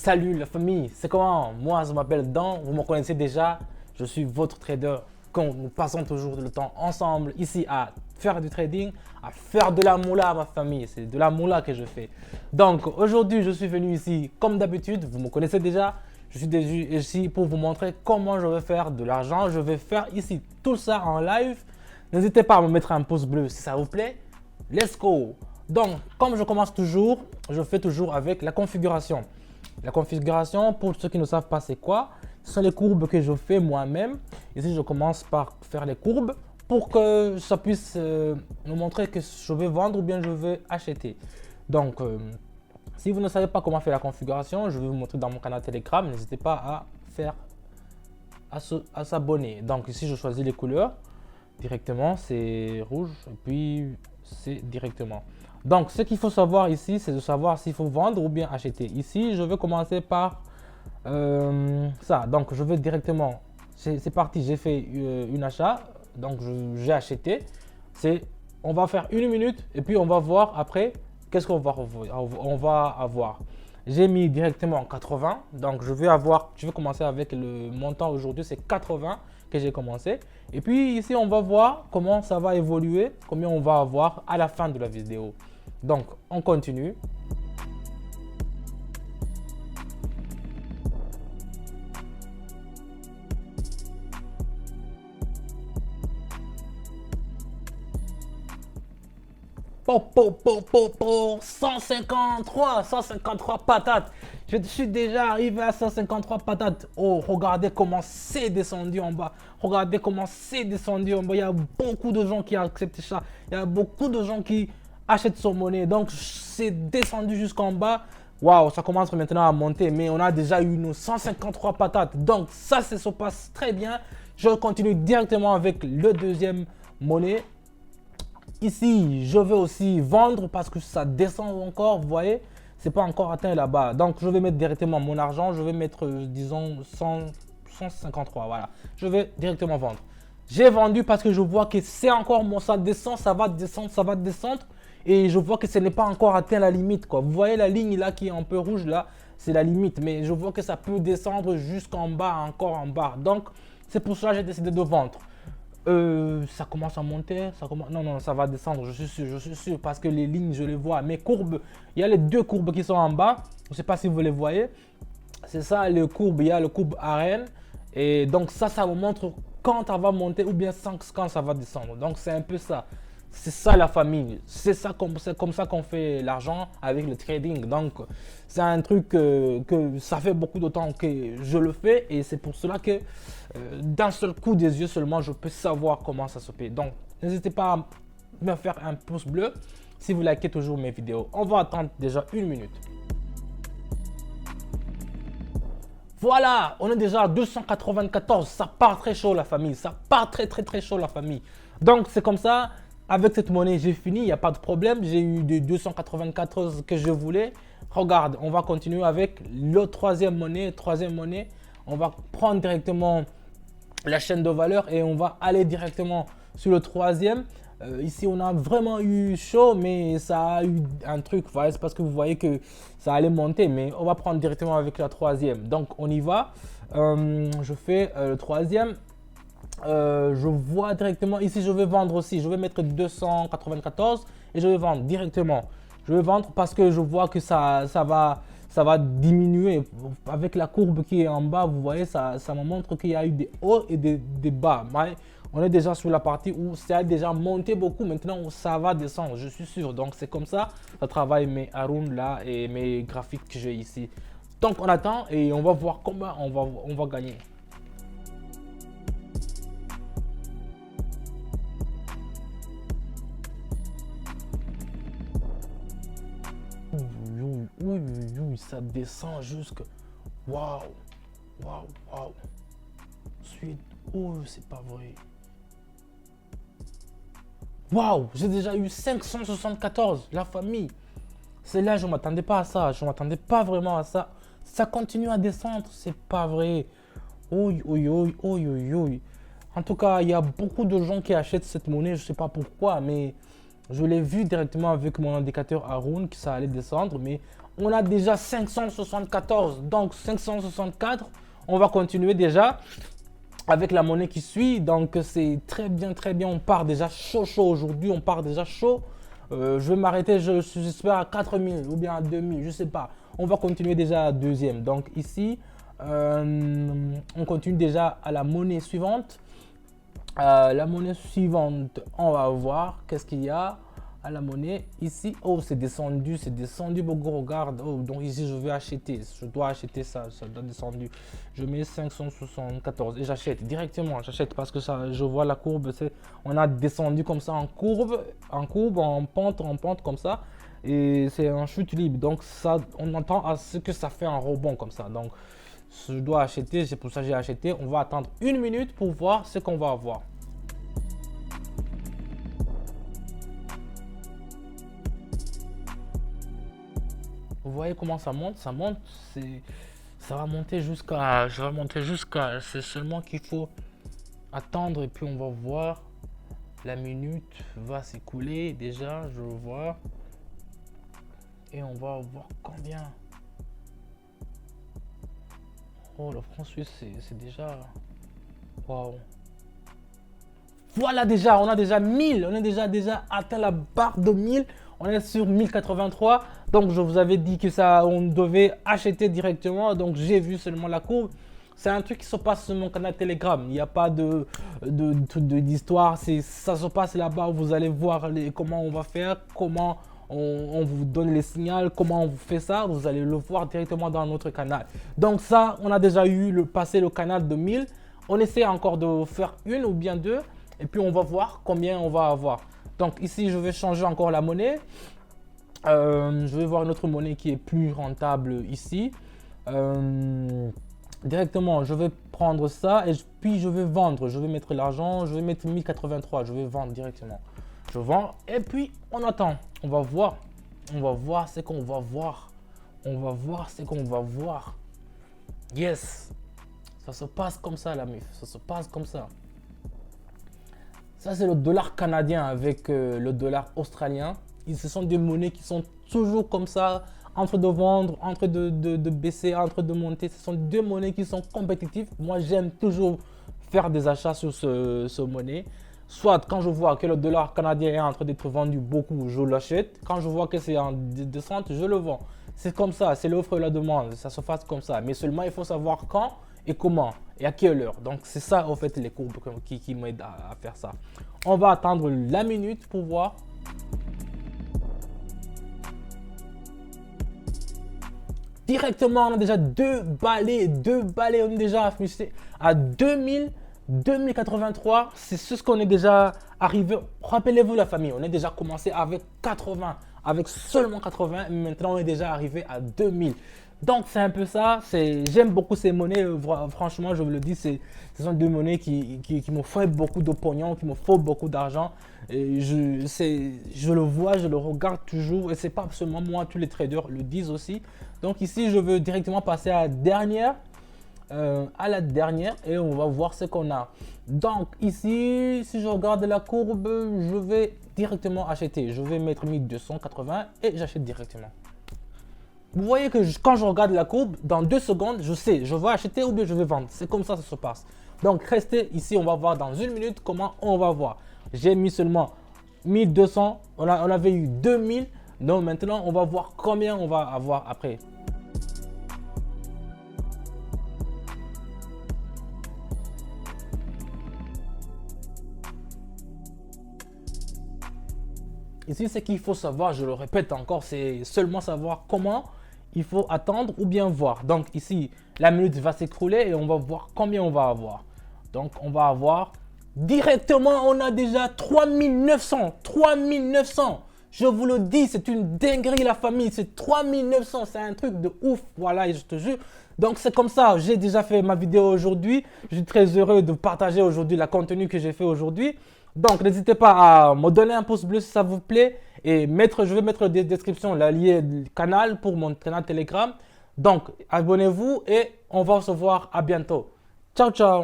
Salut la famille, c'est comment? Moi je m'appelle Dan, vous me connaissez déjà, je suis votre trader. Quand nous passons toujours le temps ensemble ici à faire du trading, à faire de la moula ma famille, c'est de la moula que je fais. Donc aujourd'hui je suis venu ici comme d'habitude, vous me connaissez déjà, je suis ici pour vous montrer comment je vais faire de l'argent. Je vais faire ici tout ça en live. N'hésitez pas à me mettre un pouce bleu si ça vous plaît. Let's go! Donc, comme je commence toujours, je fais toujours avec la configuration. La configuration, pour ceux qui ne savent pas c'est quoi, ce sont les courbes que je fais moi-même. Ici, je commence par faire les courbes pour que ça puisse nous montrer que je vais vendre ou bien je vais acheter. Donc, si vous ne savez pas comment faire la configuration, je vais vous montrer dans mon canal Telegram. N'hésitez pas à s'abonner. Donc ici, je choisis les couleurs. Directement, c'est rouge et puis c'est directement. Donc, ce qu'il faut savoir ici, c'est de savoir s'il faut vendre ou bien acheter. Ici, je vais commencer par ça. Donc, je vais directement, c'est parti, j'ai fait une achat. Donc, j'ai acheté. On va faire une minute et puis on va voir après qu'est-ce qu'on va avoir. J'ai mis directement 80. Donc, je vais commencer avec le montant aujourd'hui, c'est 80 que j'ai commencé. Et puis ici, on va voir comment ça va évoluer, combien on va avoir à la fin de la vidéo. Donc, on continue. Po, 153 patates. Je suis déjà arrivé à 153 patates. Oh, regardez comment c'est descendu en bas. Regardez comment c'est descendu en bas. Il y a beaucoup de gens qui acceptent ça. Il y a beaucoup de gens qui achètent son monnaie. Donc, c'est descendu jusqu'en bas. Waouh, ça commence maintenant à monter. Mais on a déjà eu nos 153 patates. Donc, ça se passe très bien. Je continue directement avec le deuxième monnaie. Ici, je vais aussi vendre parce que ça descend encore, vous voyez, c'est pas encore atteint là-bas. Donc, je vais mettre directement mon argent, je vais mettre, disons, 153, voilà. Je vais directement vendre. J'ai vendu parce que je vois que c'est encore, ça descend, ça va descendre, ça va descendre. Et je vois que ce n'est pas encore atteint la limite, quoi. Vous voyez la ligne là qui est un peu rouge, là, c'est la limite. Mais je vois que ça peut descendre jusqu'en bas, encore en bas. Donc, c'est pour ça que j'ai décidé de vendre. Ça commence à monter, non, ça va descendre, je suis sûr, parce que les lignes, je les vois. Mes courbes, il y a les deux courbes qui sont en bas, je ne sais pas si vous les voyez. C'est ça, les courbes, il y a le courbe arène. Et donc ça me montre quand ça va monter ou bien quand ça va descendre. Donc c'est un peu ça. C'est ça la famille. C'est comme ça qu'on fait l'argent avec le trading. Donc c'est un truc que ça fait beaucoup de temps que je le fais. Et c'est pour cela que d'un seul coup des yeux seulement, je peux savoir comment ça se fait. Donc n'hésitez pas à me faire un pouce bleu si vous likez toujours mes vidéos. On va attendre déjà une minute. Voilà, on est déjà à 294. Ça part très chaud la famille. Ça part très chaud la famille. Donc c'est comme ça. Avec cette monnaie, j'ai fini. Il n'y a pas de problème. J'ai eu des 294 que je voulais. Regarde, on va continuer avec le troisième monnaie. On va prendre directement la chaîne de valeur et on va aller directement sur le troisième. Ici, on a vraiment eu chaud, mais ça a eu un truc. Voilà, c'est parce que vous voyez que ça allait monter, mais on va prendre directement avec la troisième. Donc, on y va. Je fais le troisième. Je vois directement. Ici, je vais vendre aussi. Je vais mettre 294 et je vais vendre directement. Je vais vendre parce que je vois que ça va diminuer. Avec la courbe qui est en bas, vous voyez, ça me montre qu'il y a eu des hauts et des bas. On est déjà sur la partie où ça a déjà monté beaucoup. Maintenant, ça va descendre, je suis sûr. Donc, c'est comme ça. Ça travaille mes Haroun là et mes graphiques que j'ai ici. Donc, on attend et on va voir comment on va gagner. Ça descend jusque. Waouh! Ensuite, oh, c'est pas vrai. Waouh! J'ai déjà eu 574, la famille. C'est là, je ne m'attendais pas à ça. Je ne m'attendais pas vraiment à ça. Ça continue à descendre, c'est pas vrai. Oui. En tout cas, il y a beaucoup de gens qui achètent cette monnaie, je ne sais pas pourquoi, mais je l'ai vu directement avec mon indicateur Haroun que ça allait descendre, mais on a déjà 574. Donc 564, on va continuer déjà avec la monnaie qui suit. Donc c'est très bien, très bien. On part déjà chaud aujourd'hui. On part déjà chaud. Je vais m'arrêter, j'espère, à 4000 ou bien à 2000, je sais pas. On va continuer déjà à deuxième. Donc ici, on continue déjà à la monnaie suivante. La monnaie suivante, on va voir qu'est-ce qu'il y a à la monnaie ici. Oh, c'est descendu beaucoup. Regarde. Oh, donc ici je vais acheter, je dois acheter ça doit descendu. Je mets 574 et j'achète directement, j'achète parce que ça, je vois la courbe, on a descendu comme ça en courbe, en pente comme ça, et c'est en chute libre. Donc ça, on entend à ce que ça fait un rebond comme ça. Donc je dois acheter, c'est pour ça que j'ai acheté. On va attendre 1 minute pour voir ce qu'on va avoir. Vous voyez comment ça monte, ça va monter jusqu'à, c'est seulement qu'il faut attendre et puis on va voir. La minute va s'écouler déjà, je vois, et on va voir combien. Oh, le franc suisse, c'est déjà, waouh. Voilà, déjà, on a déjà 1000, on a déjà atteint la barre de 1000. On est sur 1083. Donc, je vous avais dit que ça, on devait acheter directement. Donc, j'ai vu seulement la courbe. C'est un truc qui se passe sur mon canal Telegram. Il n'y a pas d'histoire. Ça se passe là-bas. Vous allez voir comment on va faire, comment on vous donne les signaux, comment on vous fait ça. Vous allez le voir directement dans notre canal. Donc, ça, on a déjà passé le canal de 1000. On essaie encore de faire une ou bien deux. Et puis, on va voir combien on va avoir. Donc ici, je vais changer encore la monnaie. Je vais voir une autre monnaie qui est plus rentable ici. Directement, je vais prendre ça et puis je vais vendre. Je vais mettre l'argent, je vais mettre 1083. Je vais vendre directement. Je vends et puis on attend. On va voir. On va voir ce qu'on va voir. On va voir ce qu'on va voir. Yes. Ça se passe comme ça, la MIF. Ça se passe comme ça. Ça, c'est le dollar canadien avec le dollar australien. Ce sont des monnaies qui sont toujours comme ça, entre de vendre, entre de baisser, entre de monter. Ce sont deux monnaies qui sont compétitives. Moi, j'aime toujours faire des achats sur ce monnaie. Soit quand je vois que le dollar canadien est en train d'être vendu beaucoup, je l'achète. Quand je vois que c'est en descente, je le vends. C'est comme ça, c'est l'offre et la demande. Ça se passe comme ça. Mais seulement, il faut savoir quand et comment et à quelle heure. Donc c'est ça en fait les courbes qui m'aident à faire ça. On va attendre la minute pour voir. Directement, on a déjà deux balais, on est déjà affiché à 2083. C'est ce qu'on est déjà arrivé. Rappelez-vous la famille, on est déjà commencé avec 80, avec seulement 80. Maintenant, on est déjà arrivé à 2000. Donc c'est un peu ça, j'aime beaucoup ces monnaies, franchement je vous le dis, ce sont deux monnaies qui me font beaucoup de pognon, qui me font beaucoup d'argent. Et je le vois, je le regarde toujours et c'est pas seulement moi, tous les traders le disent aussi. Donc ici je veux directement passer à la dernière et on va voir ce qu'on a. Donc ici, si je regarde la courbe, je vais directement acheter, je vais mettre 1280 et j'achète directement. Vous voyez que quand je regarde la courbe, dans 2 secondes, je sais, je vais acheter ou bien je vais vendre. C'est comme ça que ça se passe. Donc, restez ici, on va voir dans 1 minute comment on va voir. J'ai mis seulement 1200, on avait eu 2000. Donc, maintenant, on va voir combien on va avoir après. Ici, ce qu'il faut savoir, je le répète encore, c'est seulement savoir comment il faut attendre ou bien voir. Donc ici, la minute va s'écrouler et on va voir combien on va avoir. Donc on va avoir directement, on a déjà 3900. Je vous le dis, c'est une dinguerie la famille, c'est 3900, c'est un truc de ouf, voilà, et je te jure. Donc c'est comme ça, j'ai déjà fait ma vidéo aujourd'hui. Je suis très heureux de partager aujourd'hui le contenu que j'ai fait aujourd'hui. Donc n'hésitez pas à me donner un pouce bleu si ça vous plaît. Et je vais mettre dans la description le lien du canal pour mon canal Telegram. Donc abonnez-vous et on va se voir à bientôt. Ciao, ciao.